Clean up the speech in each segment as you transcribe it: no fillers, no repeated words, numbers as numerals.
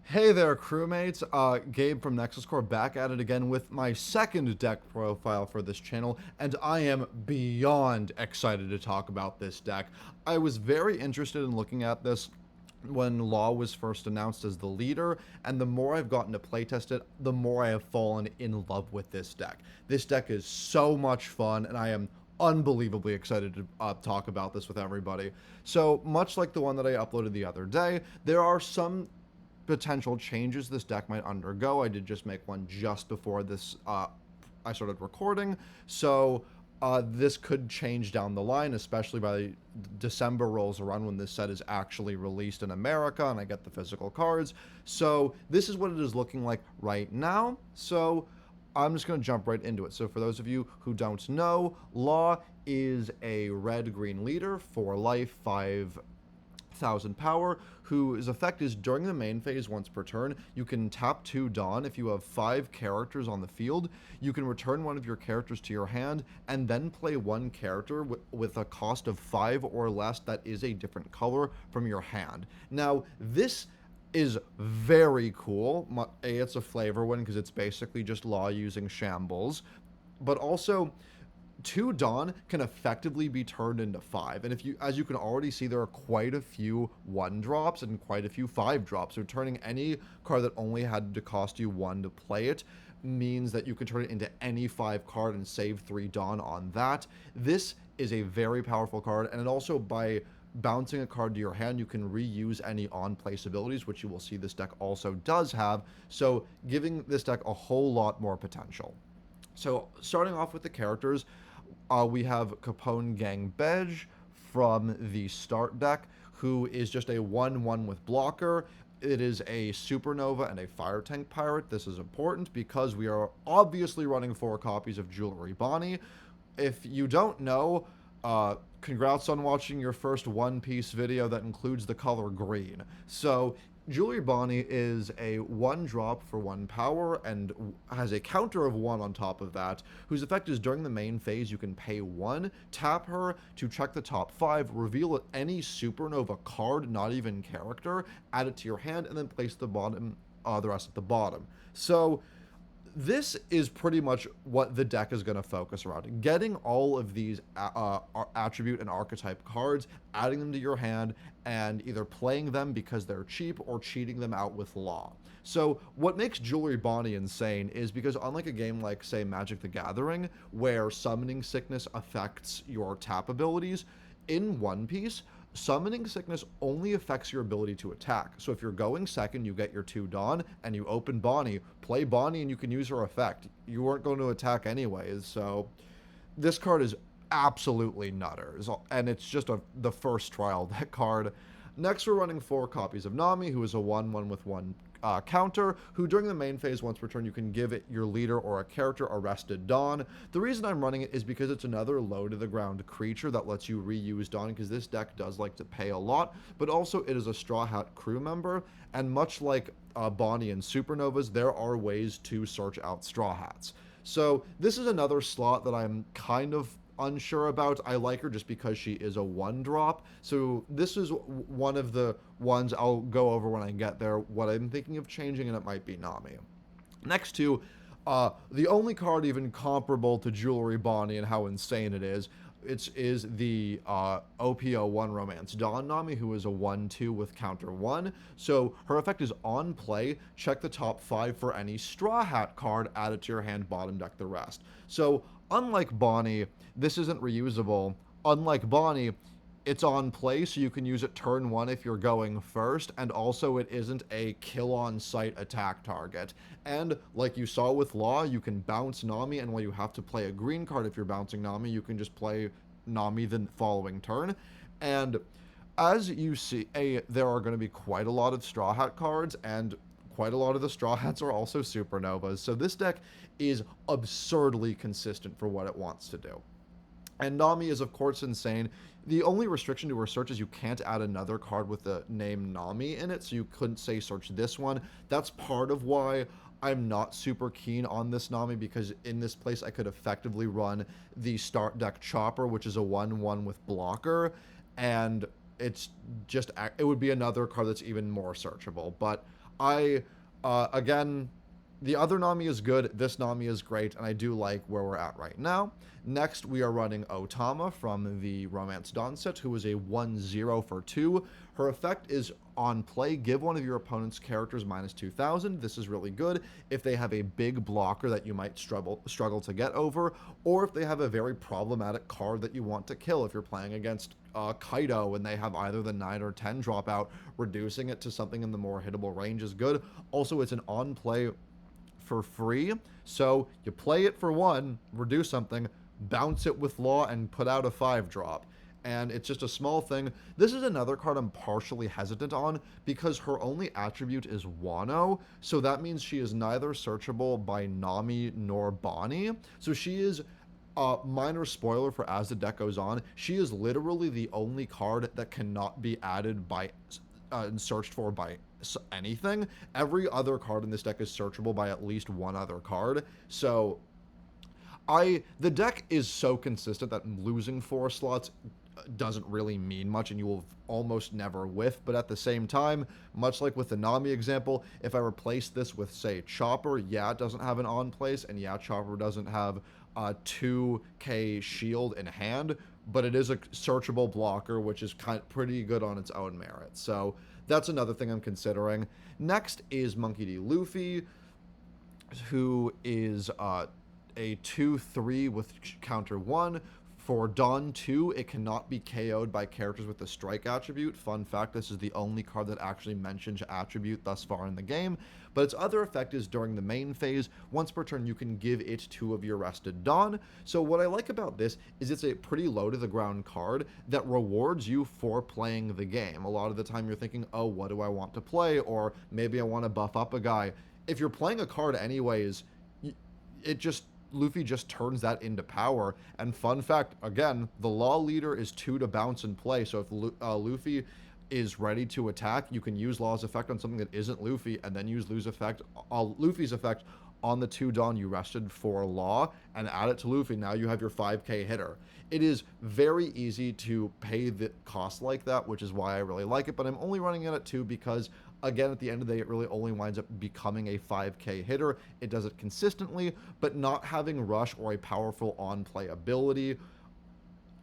Hey there, crewmates. Gabe from Nexus Core back at it again with my second deck profile for this channel, and I am beyond excited to talk about this deck. I was very interested in looking at this when Law was first announced as the leader, and the more I've gotten to playtest it, the more I have fallen in love with this deck. This deck is so much fun, and I am unbelievably excited to talk about this with everybody. So, much like the one that I uploaded the other day, there are some potential changes this deck might undergo. I did just make one just before this I started recording, so this could change down the line, especially by December rolls around when this set is actually released in America and I get the physical cards. So this is what it is looking like right now. So I'm just going to jump right into it. So for those of you who don't know, Law is a red-green leader for life, 5,000 power, whose effect is during the main phase once per turn, you can tap 2 Dawn. If you have 5 characters on the field, you can return one of your characters to your hand and then play one character with a cost of 5 or less that is a different color from your hand. Now, this is very cool. It's a flavor one because it's basically just Law using Shambles, but also 2 Dawn can effectively be turned into 5. And if you, as you can already see, there are quite a few 1 drops and quite a few 5 drops. So turning any card that only had to cost you 1 to play it means that you can turn it into any 5 card and save 3 Dawn on that. This is a very powerful card, and it also, by bouncing a card to your hand, you can reuse any on-place abilities, which you will see this deck also does have, so giving this deck a whole lot more potential. So starting off with the characters, we have Capone Gang Bedge from the start deck, who is just a 1/1 with blocker. It is a Supernova and a Fire Tank Pirate. This is important because we are obviously running 4 copies of Jewelry Bonnie. If you don't know, congrats on watching your first One Piece video that includes the color green. So Jewelry Bonnie is a 1 drop for 1 power and has a counter of 1 on top of that, whose effect is during the main phase you can pay 1, tap her to check the top 5, reveal any Supernova card, not even character, add it to your hand, and then place the rest at the bottom. So this is pretty much what the deck is going to focus around. Getting all of these attribute and archetype cards, adding them to your hand, and either playing them because they're cheap or cheating them out with Law. So what makes Jewelry Bonnie insane is because unlike a game like, say, Magic the Gathering, where Summoning Sickness affects your tap abilities, in One Piece, Summoning Sickness only affects your ability to attack. So if you're going second, you get your 2 Dawn, and you open Bonnie, play Bonnie, and you can use her effect. You weren't going to attack anyways, so this card is absolutely nutters, and it's just the first trial deck card. Next, we're running 4 copies of Nami, who is a 1/1 with 1 counter, who during the main phase once per turn you can give it your leader or a character Arrested Dawn. The reason I'm running it is because it's another low to the ground creature that lets you reuse Dawn, because this deck does like to pay a lot, but also it is a Straw Hat crew member, and much like Bonnie and Supernovas, there are ways to search out Straw Hats. So this is another slot that I'm kind of unsure about. I like her just because she is a 1 drop. So this is one of the ones I'll go over when I get there, what I'm thinking of changing, and it might be Nami. Next to the only card even comparable to Jewelry Bonnie and how insane it is the OPO1 Romance Dawn Nami, who is a 1/2 with counter 1. So her effect is on play, check the top 5 for any Straw Hat card, add it to your hand, bottom deck the rest. So unlike Bonnie, this isn't reusable. Unlike Bonnie, it's on play, so you can use it turn 1 if you're going first, and also it isn't a kill-on-sight attack target. And like you saw with Law, you can bounce Nami, and while you have to play a green card if you're bouncing Nami, you can just play Nami the following turn. And as you see, there are going to be quite a lot of Straw Hat cards, and quite a lot of the Straw Hats are also Supernovas, so this deck is absurdly consistent for what it wants to do. And Nami is, of course, insane. The only restriction to her search is you can't add another card with the name Nami in it, so you couldn't say search this one. That's part of why I'm not super keen on this Nami, because in this place I could effectively run the start deck Chopper, which is a 1/1 with blocker, and it's just, it would be another card that's even more searchable. But again, the other Nami is good, this Nami is great, and I do like where we're at right now. Next, we are running Otama from the Romance Dawn set, who is a 1/0 for 2. Her effect is on play, give one of your opponent's characters minus 2,000. This is really good if they have a big blocker that you might struggle to get over, or if they have a very problematic card that you want to kill. If you're playing against Kaido and they have either the 9 or 10 dropout, reducing it to something in the more hittable range is good. Also, it's an on-play for free, so you play it for 1, reduce something, bounce it with Law, and put out a 5-drop. And it's just a small thing. This is another card I'm partially hesitant on because her only attribute is Wano, so that means she is neither searchable by Nami nor Bonnie. So she is, minor spoiler for as the deck goes on, she is literally the only card that cannot be added by and searched for by anything. Every other card in this deck is searchable by at least one other card. So the deck is so consistent that losing 4 slots doesn't really mean much, and you will almost never whiff. But at the same time, much like with the Nami example, if I replace this with, say, Chopper, yeah, it doesn't have an on place, and yeah, Chopper doesn't have a 2k shield in hand, but it is a searchable blocker, which is pretty good on its own merit. So that's another thing I'm considering. Next is Monkey D Luffy, who is a 2/3 with counter 1. For Dawn 2, it cannot be KO'd by characters with the strike attribute. Fun fact, this is the only card that actually mentions attribute thus far in the game. But its other effect is during the main phase, once per turn you can give it 2 of your rested Dawn. So what I like about this is it's a pretty low to the ground card that rewards you for playing the game. A lot of the time you're thinking, oh, what do I want to play? Or maybe I want to buff up a guy. If you're playing a card anyways, Luffy just turns that into power. And fun fact, again, the Law Leader is 2 to bounce and play, so if Luffy is ready to attack, you can use Law's effect on something that isn't Luffy, and then use Luffy's effect on the 2 Dawn you rested for Law, and add it to Luffy. Now you have your 5k hitter. It is very easy to pay the cost like that, which is why I really like it, but I'm only running it at 2 because, again, at the end of the day, it really only winds up becoming a 5k hitter. It does it consistently, but not having rush or a powerful on-play ability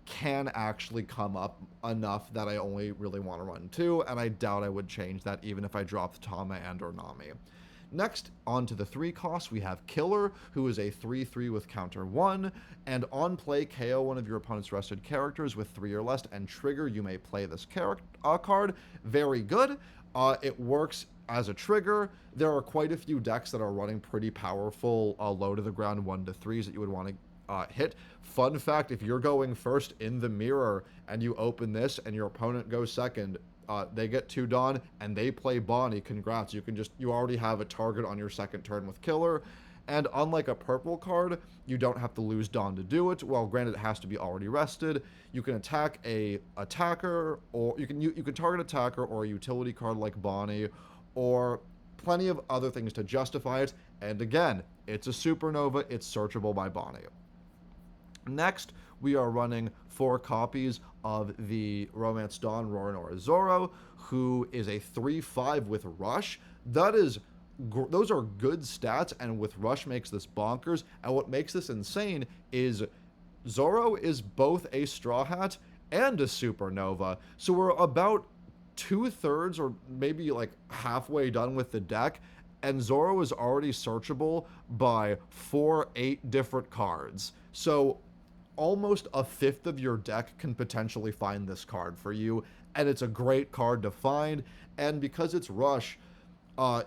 can actually come up enough that I only really want to run 2, and I doubt I would change that even if I dropped Tama and or Nami. Next, on to the 3 costs, we have Killer, who is a 3/3 with counter 1, and on play, KO one of your opponent's rested characters with 3 or less, and trigger, you may play this card. Very good. It works as a trigger. There are quite a few decks that are running pretty powerful low to the ground 1/3s that you would want to hit. Fun fact, if you're going first in the mirror and you open this and your opponent goes second, they get 2 Dawn and they play Bonnie, congrats. You already have a target on your second turn with Killer. And unlike a purple card, you don't have to lose Dawn to do it. Well, granted, it has to be already rested. You can attack a attacker, or you can target attacker or a utility card like Bonnie, or plenty of other things to justify it. And again, it's a supernova. It's searchable by Bonnie. Next, we are running 4 copies of the Romance Dawn Roronoa Zoro, who is a 3/5 with Rush. Those are good stats, and with Rush makes this bonkers. And what makes this insane is Zoro is both a Straw Hat and a Supernova. So we're about 2/3 or maybe like halfway done with the deck, and Zoro is already searchable by 8 different cards. So almost a fifth of your deck can potentially find this card for you, and it's a great card to find. And because it's Rush,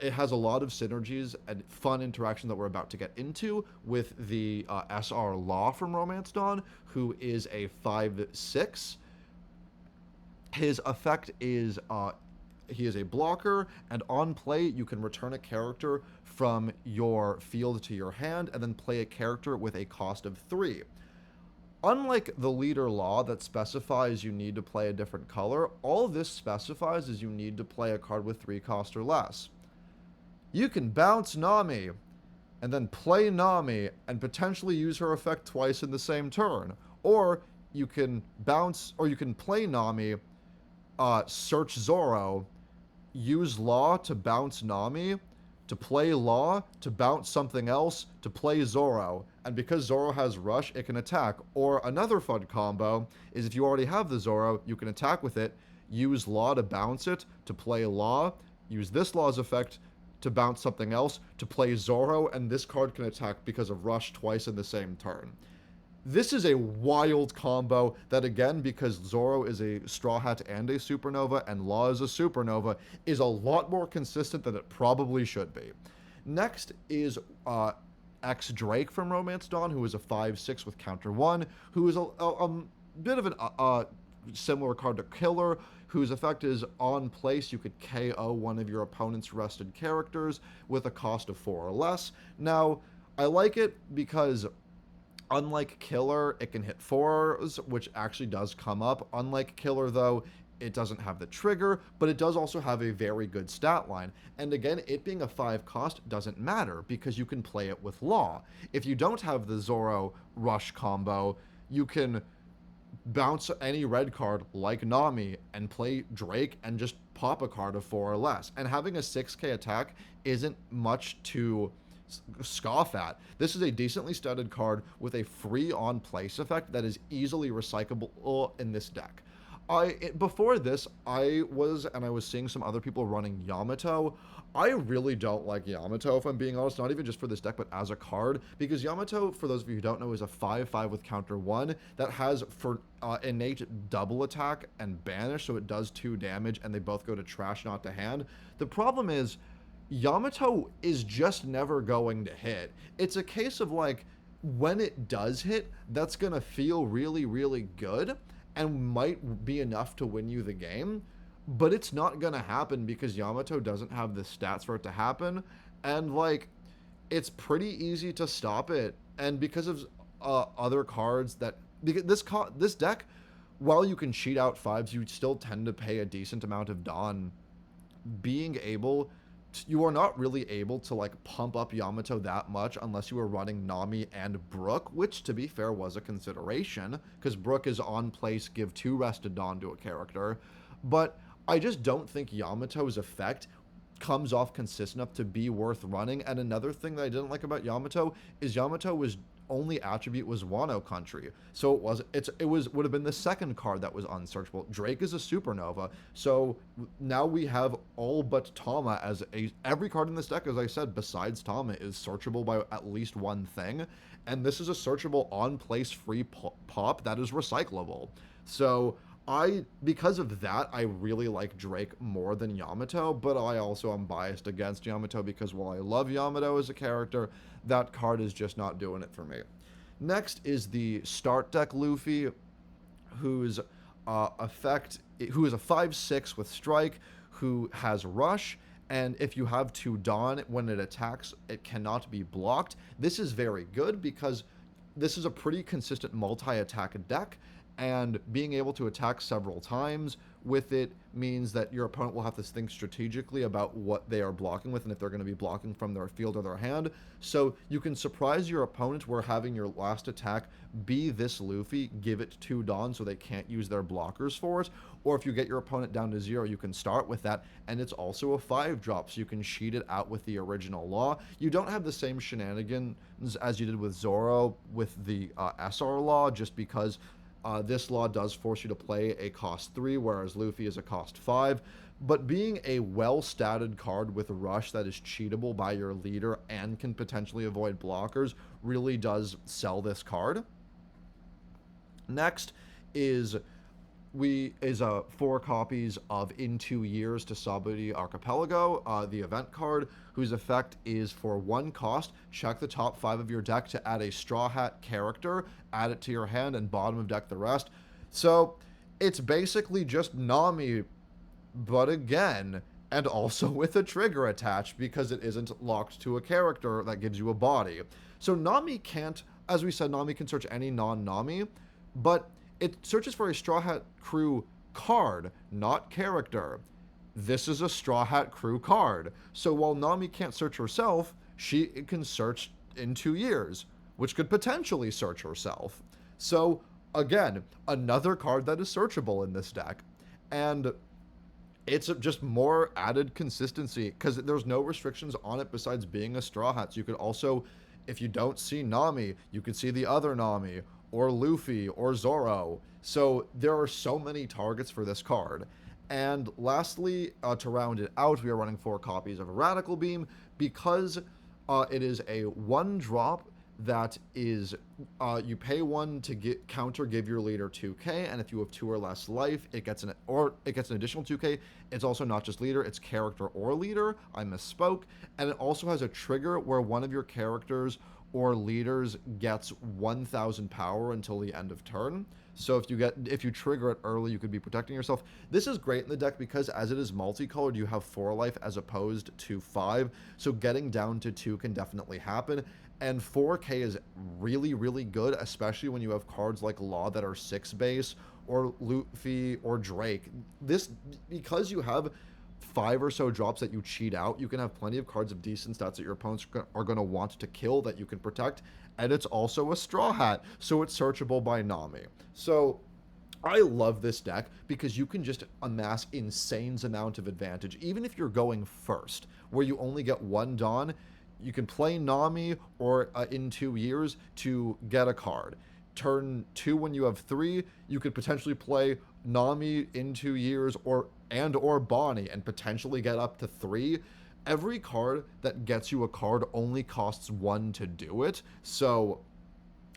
it has a lot of synergies and fun interaction that we're about to get into with the SR Law from Romance Dawn, who is a 5/6. His effect is he is a blocker, and on play you can return a character from your field to your hand and then play a character with a cost of 3. Unlike the leader Law that specifies you need to play a different color, all this specifies is you need to play a card with 3 cost or less. You can bounce Nami, and then play Nami, and potentially use her effect twice in the same turn. Or you can bounce, or you can play Nami, search Zoro, use Law to bounce Nami, to play Law, to bounce something else, to play Zoro. And because Zoro has Rush, it can attack. Or another fun combo is if you already have the Zoro, you can attack with it, use Law to bounce it, to play Law, use this Law's effect to bounce something else, to play Zoro, and this card can attack because of Rush twice in the same turn. This is a wild combo that, again, because Zoro is a Straw Hat and a Supernova, and Law is a Supernova, is a lot more consistent than it probably should be. Next is X Drake from Romance Dawn, who is a 5/6 with counter 1, who is a bit of a similar card to Killer, whose effect is on place. You could KO one of your opponent's rested characters with a cost of 4 or less. Now, I like it because unlike Killer, it can hit 4s, which actually does come up. Unlike Killer, though, it doesn't have the trigger, but it does also have a very good stat line. And again, it being a 5 cost doesn't matter because you can play it with Law. If you don't have the Zoro Rush combo, you can bounce any red card like Nami and play Drake and just pop a card of 4 or less. And having a 6k attack isn't much to scoff at. This is a decently studded card with a free on place effect that is easily recyclable in this deck. Before this, I was seeing some other people running Yamato. I really don't like Yamato, if I'm being honest, not even just for this deck, but as a card, because Yamato, for those of you who don't know, is a 5/5 with counter 1 that has for innate double attack and banish, so it does 2 damage, and they both go to trash, not to hand. The problem is, Yamato is just never going to hit. It's a case of like, when it does hit, that's gonna feel really, really good and might be enough to win you the game, but it's not gonna happen because Yamato doesn't have the stats for it to happen, and like, it's pretty easy to stop it. And because of other cards that, because this deck, while you can cheat out 5s, you still tend to pay a decent amount of Dawn. Being able You are not really able to like pump up Yamato that much unless you were running Nami and Brook, which to be fair was a consideration because Brook is on place, give 2 rested Dawn to a character. But I just don't think Yamato's effect comes off consistent enough to be worth running. And another thing that I didn't like about Yamato is Yamato was only attribute was Wano Country, so would have been the second card that was unsearchable. Drake is a Supernova, so now we have all but Tama as every card in this deck, as I said, besides Tama, is searchable by at least one thing, and this is a searchable on place free pop that is recyclable. So because of that, I really like Drake more than Yamato, but I also am biased against Yamato because while I love Yamato as a character, that card is just not doing it for me. Next is the start deck Luffy, whose who is a 5/6 with strike, who has rush, and if you have 2 Dawn, when it attacks, it cannot be blocked. This is very good because this is a pretty consistent multi-attack deck, and being able to attack several times with it means that your opponent will have to think strategically about what they are blocking with and if they're going to be blocking from their field or their hand. So you can surprise your opponent where having your last attack be this Luffy, give it 2 Dawn so they can't use their blockers for it, or if you get your opponent down to 0, you can start with that, and it's also a 5-drop, so you can cheat it out with the original Law. You don't have the same shenanigans as you did with Zoro with the SR Law, just because this Law does force you to play a cost 3, whereas Luffy is a cost 5. But being a well-statted card with Rush that is cheatable by your leader and can potentially avoid blockers really does sell this card. Next is 4 copies of In 2 Years to Saburi Archipelago, the event card, whose effect is for 1 cost, check the top 5 of your deck to add a Straw Hat character, add it to your hand, and bottom of deck the rest. So it's basically just Nami, but again, and also with a trigger attached because it isn't locked to a character that gives you a body. So Nami can't, as we said, Nami can search any non-Nami, but it searches for a Straw Hat Crew card, not character. This is a Straw Hat Crew card. So while Nami can't search herself, she can search In 2 Years, which could potentially search herself. So again, another card that is searchable in this deck. And it's just more added consistency because there's no restrictions on it besides being a Straw Hat. So you could also, if you don't see Nami, you could see the other Nami, or Luffy, or Zoro. So there are so many targets for this card. And lastly, to round it out, we are running 4 copies of a Radical Beam because it is a 1 drop that is you pay 1 to get counter give your leader 2k, and if you have 2 or less life, it gets an additional 2k. It's also not just leader, it's character or leader. I misspoke. And it also has a trigger where one of your characters or leaders gets 1000 power until the end of turn. So if you trigger it early, you could be protecting yourself. This is great in the deck because as it is multicolored, you have 4 life as opposed to 5. So getting down to 2 can definitely happen. And 4k is really, really good, especially when you have cards like Law that are 6 base, or Luffy or Drake. This, because you have 5 or so drops that you cheat out, you can have plenty of cards of decent stats that your opponents are going to want to kill that you can protect. And it's also a Straw Hat, so it's searchable by Nami. So I love this deck because you can just amass insane amount of advantage, even if you're going first, where you only get 1 Dawn. You can play Nami or in 2 years to get a card. Turn 2 when you have 3, you could potentially play Nami in 2 years or Bonnie and potentially get up to 3. Every card that gets you a card only costs 1 to do it. So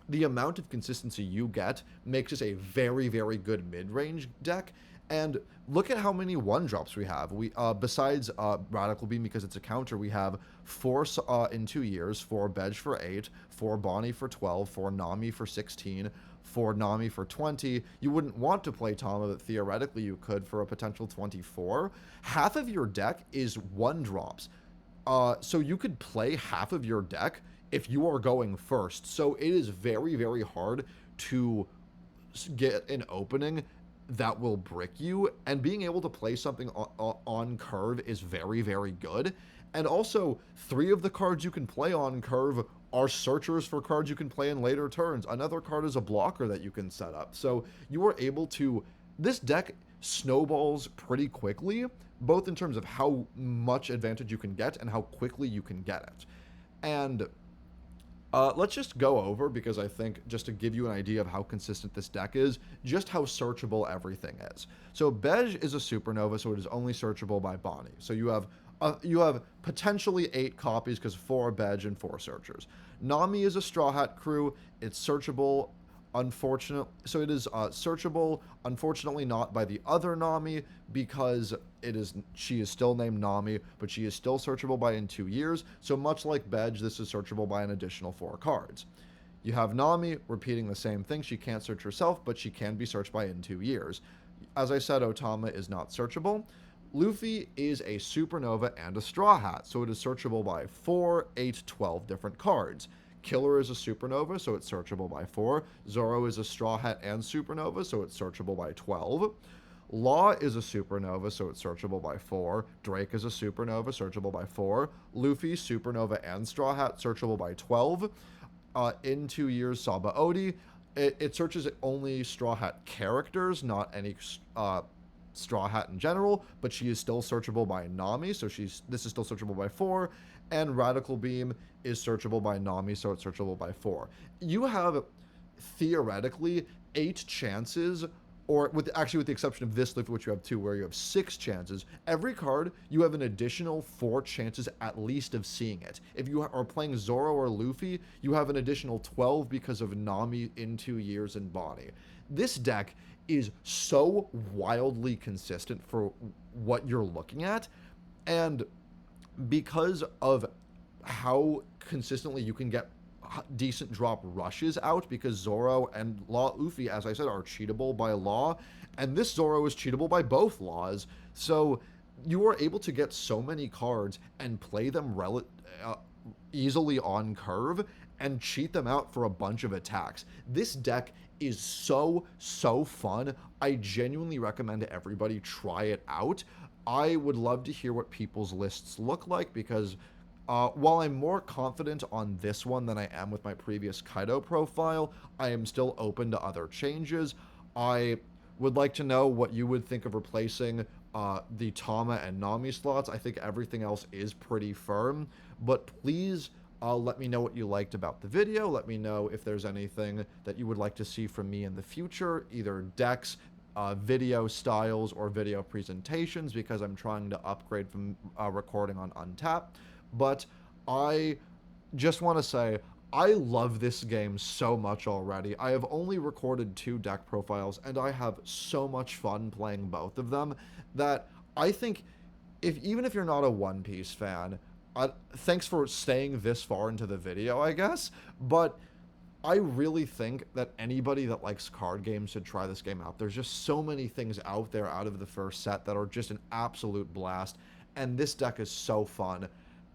the amount of consistency you get makes this a very, very good mid-range deck. And look at how many 1-drops we have. We besides Radical Beam, because it's a counter, we have 4 in 2 years, 4 Bedge for 8, 4 Bonnie for 12, 4 Nami for 16, 4 Nami for 20. You wouldn't want to play Tama, but theoretically you could for a potential 24. Half of your deck is 1-drops. So you could play half of your deck if you are going first. So it is very, very hard to get an opening that will brick you, and being able to play something on curve is very, very good. And also, 3 of the cards you can play on curve are searchers for cards you can play in later turns. Another card is a blocker that you can set up. So you are able to, this deck snowballs pretty quickly, both in terms of how much advantage you can get and how quickly you can get it. And let's just go over, because I think just to give you an idea of how consistent this deck is, just how searchable everything is. So Bedge is a supernova, so it is only searchable by Bonnie. So you have potentially 8 copies because 4 Bedge and 4 searchers. Nami is a Straw Hat crew. It's searchable. So it is searchable, unfortunately not by the other Nami, because she is still named Nami, but she is still searchable by in 2 years. So much like Bedge, this is searchable by an additional 4 cards. You have Nami repeating the same thing. She can't search herself, but she can be searched by in 2 years. As I said, Otama is not searchable. Luffy is a supernova and a Straw Hat, so it is searchable by 4, 8, 12 different cards. Killer is a supernova, so it's searchable by 4. Zoro is a Straw Hat and supernova, so it's searchable by 12. Law is a supernova, so it's searchable by 4. Drake is a supernova, searchable by 4. Luffy, supernova and Straw Hat, searchable by 12. In 2 years, Saba Odi. It searches only Straw Hat characters, not any Straw Hat in general, but she is still searchable by Nami, so this is still searchable by 4. And Radical Beam is searchable by Nami, so it's searchable by 4. You have, theoretically, 8 chances, or with the exception of this Luffy, which you have 2, where you have 6 chances. Every card, you have an additional 4 chances at least of seeing it. If you are playing Zoro or Luffy, you have an additional 12 because of Nami in 2 years and Bonnie. This deck is so wildly consistent for what you're looking at, and because of how consistently you can get decent drop rushes out, because Zoro and Law Luffy, as I said, are cheatable by Law, and this Zoro is cheatable by both Laws, so you are able to get so many cards and play them easily on curve and cheat them out for a bunch of attacks. This deck is so fun. I genuinely recommend everybody try it out. I would love to hear what people's lists look like, because while I'm more confident on this one than I am with my previous Kaido profile, I am still open to other changes. I would like to know what you would think of replacing the Tama and Nami slots. I think everything else is pretty firm, but please let me know what you liked about the video. Let me know if there's anything that you would like to see from me in the future, either decks, video styles, or video presentations, because I'm trying to upgrade from recording on Untapped. But I just want to say, I love this game so much already. I have only recorded 2 deck profiles, and I have so much fun playing both of them that I think, even if you're not a One Piece fan, thanks for staying this far into the video, I guess, but I really think that anybody that likes card games should try this game out. There's just so many things out there out of the first set that are just an absolute blast, and this deck is so fun,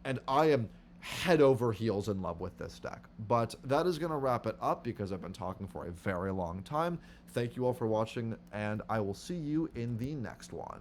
and I am head over heels in love with this deck. But that is going to wrap it up because I've been talking for a very long time. Thank you all for watching, and I will see you in the next one.